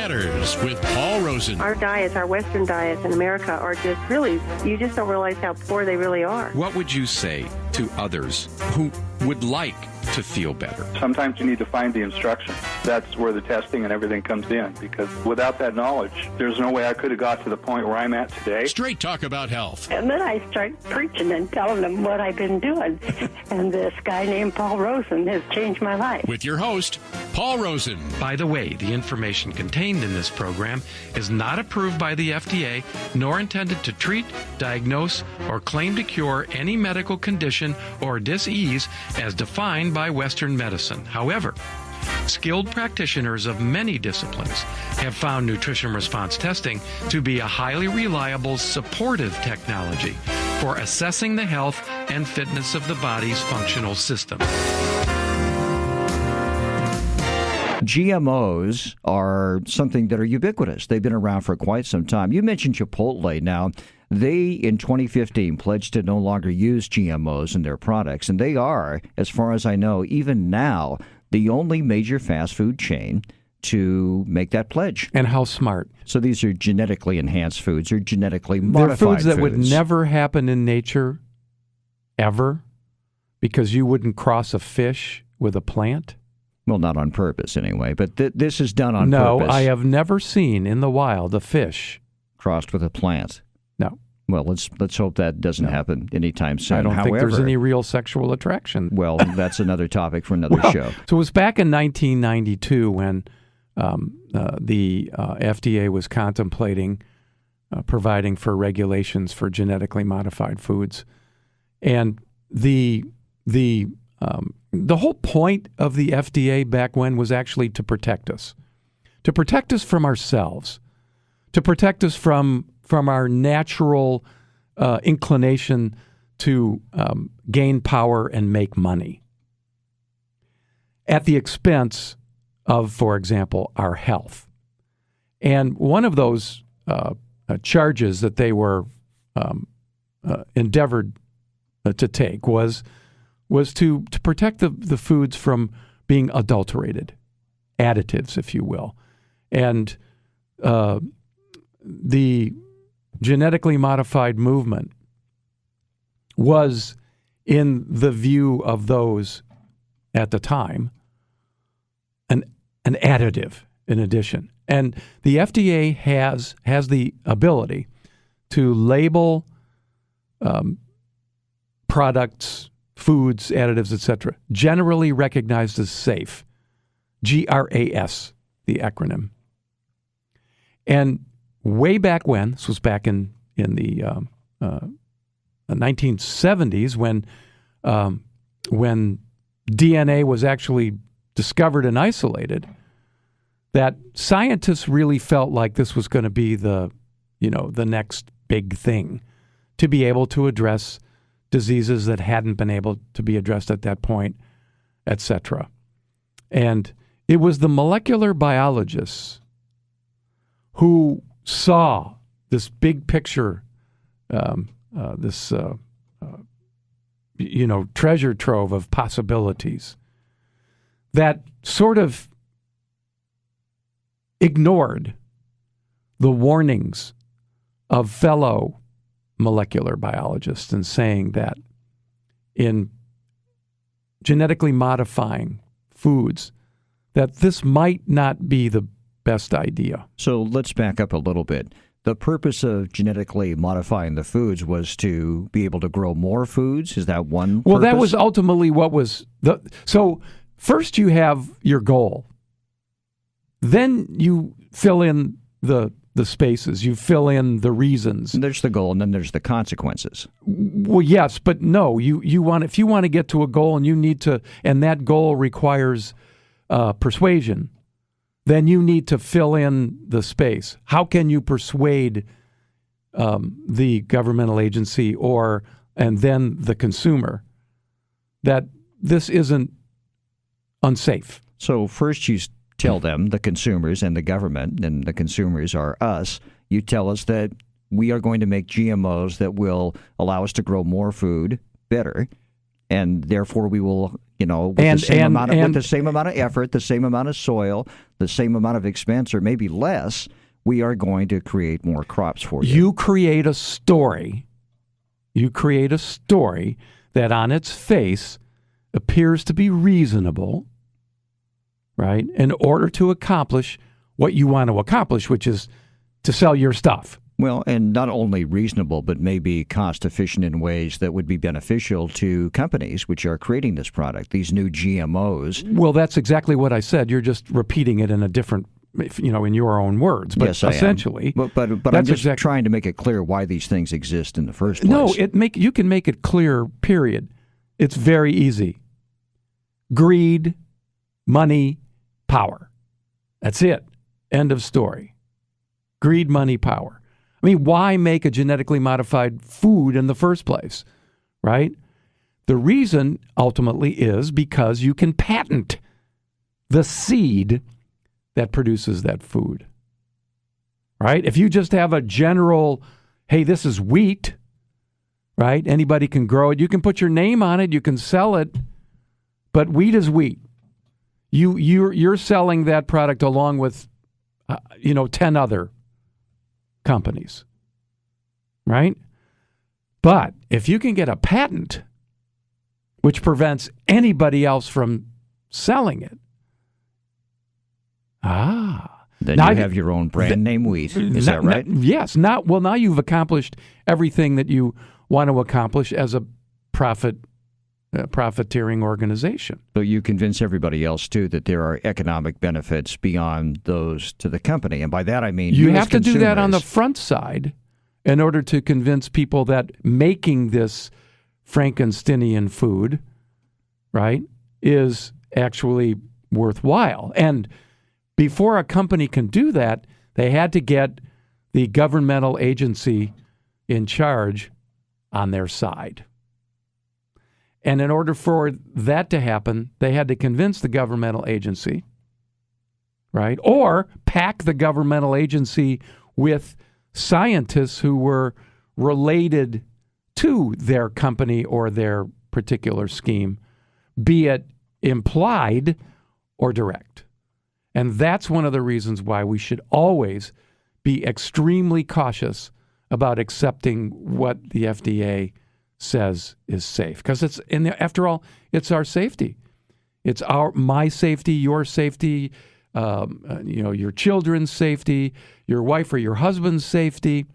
Matters with Paul Rosen. Our diets, our Western diets in America are just really, you just don't realize how poor they really are. What would you say to others who would like to feel better? Sometimes you need to find the instruction. That's where the testing and everything comes in, because without that knowledge, there's no way I could have got to the point where I'm at today. Straight talk about health. And then I start preaching and telling them what I've been doing. And this guy named Paul Rosen has changed my life. With your host, Paul Rosen. By the way, the information contained in this program is not approved by the FDA, nor intended to treat, diagnose, or claim to cure any medical condition or disease as defined by Western medicine. However, skilled practitioners of many disciplines have found nutrition response testing to be a highly reliable supportive technology for assessing the health and fitness of the body's functional system. GMOs are something that are ubiquitous. They've been around for quite some time. You mentioned Chipotle. Now, they, in 2015, pledged to no longer use GMOs in their products, and they are, as far as I know, even now, the only major fast food chain to make that pledge. And how smart. So these are genetically enhanced foods or genetically modified foods. They're foods that would never happen in nature, ever, because you wouldn't cross a fish with a plant. Well, not on purpose anyway, but this is done on purpose. No, I have never seen in the wild a fish crossed with a plant. No. Well, let's hope that doesn't happen anytime soon. I don't think there's any real sexual attraction. Well, that's another topic for another show. So it was back in 1992 when the FDA was contemplating providing for regulations for genetically modified foods, and the whole point of the FDA back when was actually to protect us from ourselves, to protect us from our natural inclination to gain power and make money at the expense of, for example, our health. And one of those charges that they were endeavored to take was to protect the foods from being adulterated, additives, if you will. And the genetically modified movement was, in the view of those at the time, an additive in addition. And the FDA has the ability to label products, foods, additives, etc., generally recognized as safe, GRAS, the acronym. And way back when, this was back in the 1970s, when DNA was actually discovered and isolated, that scientists really felt like this was going to be the next big thing, to be able to address diseases that hadn't been able to be addressed at that point, etc. And it was the molecular biologists who saw this big picture, this treasure trove of possibilities that sort of ignored the warnings of fellow molecular biologists and saying that in genetically modifying foods, that this might not be the best idea. So let's back up a little bit. The purpose of genetically modifying the foods was to be able to grow more foods? Is that one purpose? Well, that was ultimately what was so first you have your goal. Then you fill in the spaces, you fill in the reasons. And there's the goal, and then there's the consequences. Well, yes, but no. You want, if you want to get to a goal, and you need to, and that goal requires persuasion, then you need to fill in the space. How can you persuade the governmental agency and then the consumer that this isn't unsafe? So first you tell them, the consumers and the government, and the consumers are us, you tell us that we are going to make GMOs that will allow us to grow more food better, and therefore we will with the same amount of effort, the same amount of soil, the same amount of expense, or maybe less, we are going to create more crops for you. You create a story. You create a story that on its face appears to be reasonable, right, in order to accomplish what you want to accomplish, which is to sell your stuff. Well, and not only reasonable, but maybe cost efficient in ways that would be beneficial to companies which are creating this product, these new GMOs. Well, that's exactly what I said. You're just repeating it in a different, in your own words. But yes, I essentially, am. But I'm just trying to make it clear why these things exist in the first place. No, you can make it clear, period. It's very easy. Greed, money, power. That's it. End of story. Greed, money, power. I mean, why make a genetically modified food in the first place, right? The reason ultimately is because you can patent the seed that produces that food, right? If you just have a general, hey, this is wheat, right? Anybody can grow it. You can put your name on it. You can sell it, but wheat is wheat. You're selling that product along with, 10 other companies, right? But if you can get a patent which prevents anybody else from selling it, then you have your own brand name wheat. Is that right? Yes. Now you've accomplished everything that you want to accomplish as a profiteering organization. So you convince everybody else, too, that there are economic benefits beyond those to the company. And by that, I mean you have to do that on the front side in order to convince people that making this Frankensteinian food, right, is actually worthwhile. And before a company can do that, they had to get the governmental agency in charge on their side. And in order for that to happen, they had to convince the governmental agency, right? Or pack the governmental agency with scientists who were related to their company or their particular scheme, be it implied or direct. And that's one of the reasons why we should always be extremely cautious about accepting what the FDA says is safe, because after all, it's our safety. It's my safety, your safety, your children's safety, your wife or your husband's safety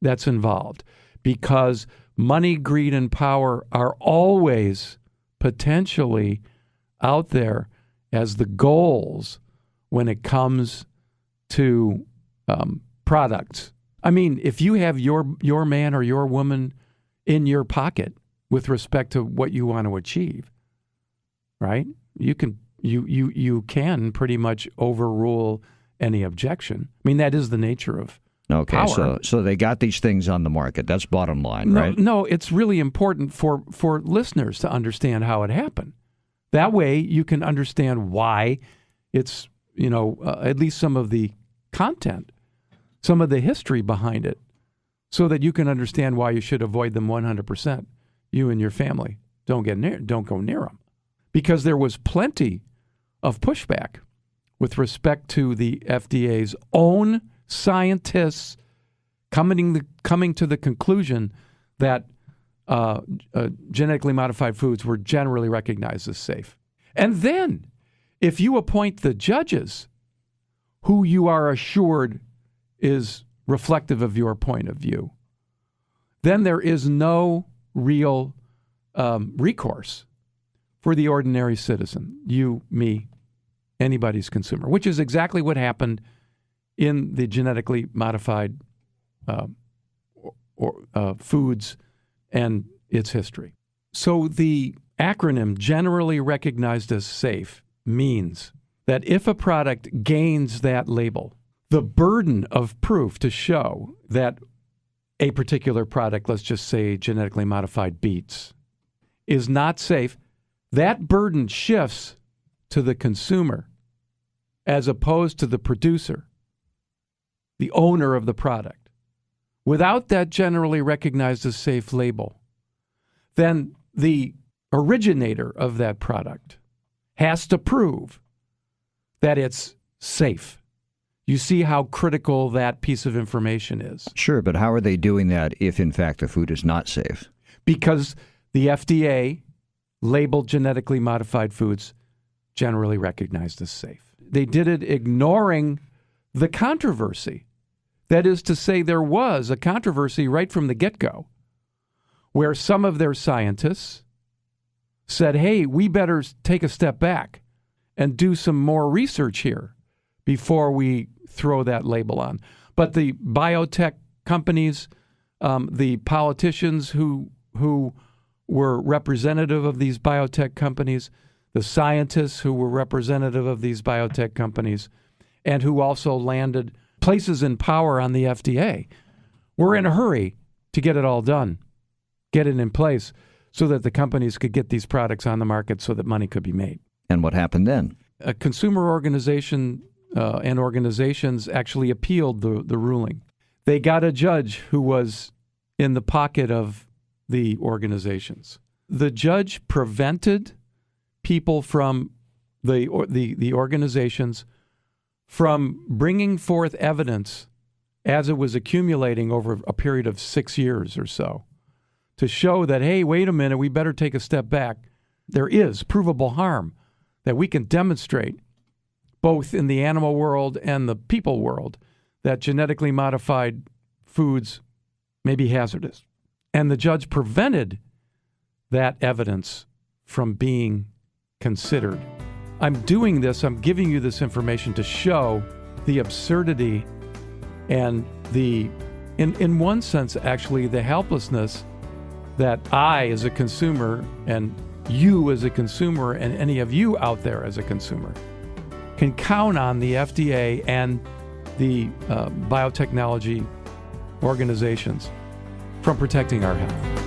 that's involved, because money, greed, and power are always potentially out there as the goals when it comes to products. I mean, if you have your man or your woman in your pocket with respect to what you want to achieve, right? You can pretty much overrule any objection. I mean, that is the nature of power. So they got these things on the market. That's bottom line, right? No, it's really important for listeners to understand how it happened. That way you can understand why it's, at least some of the content, some of the history behind it, so that you can understand why you should avoid them 100%. You and your family don't go near them, because there was plenty of pushback with respect to the FDA's own scientists coming to the conclusion that genetically modified foods were generally recognized as safe. And then, if you appoint the judges who you are assured is reflective of your point of view, then there is no real recourse for the ordinary citizen, you, me, anybody's consumer, which is exactly what happened in the genetically modified foods and its history. So the acronym generally recognized as safe means that if a product gains that label, the burden of proof to show that a particular product, let's just say genetically modified beets, is not safe, that burden shifts to the consumer as opposed to the producer, the owner of the product. Without that generally recognized as safe label, then the originator of that product has to prove that it's safe. You see how critical that piece of information is. Sure, but how are they doing that if, in fact, the food is not safe? Because the FDA labeled genetically modified foods generally recognized as safe. They did it ignoring the controversy. That is to say, there was a controversy right from the get-go where some of their scientists said, hey, we better take a step back and do some more research here before we throw that label on. But the biotech companies, the politicians who were representative of these biotech companies, the scientists who were representative of these biotech companies, and who also landed places in power on the FDA, were in a hurry to get it all done, get it in place so that the companies could get these products on the market so that money could be made. And what happened then? A consumer organization and organizations actually appealed the ruling. They got a judge who was in the pocket of the organizations. The judge prevented people from the organizations from bringing forth evidence as it was accumulating over a period of 6 years or so to show that, hey, wait a minute, we better take a step back. There is provable harm that we can demonstrate both in the animal world and the people world that genetically modified foods may be hazardous. And the judge prevented that evidence from being considered. I'm doing this, I'm giving you this information to show the absurdity and in one sense, actually, the helplessness that I, as a consumer, and you as a consumer, and any of you out there as a consumer, can count on the FDA and the biotechnology organizations from protecting our health.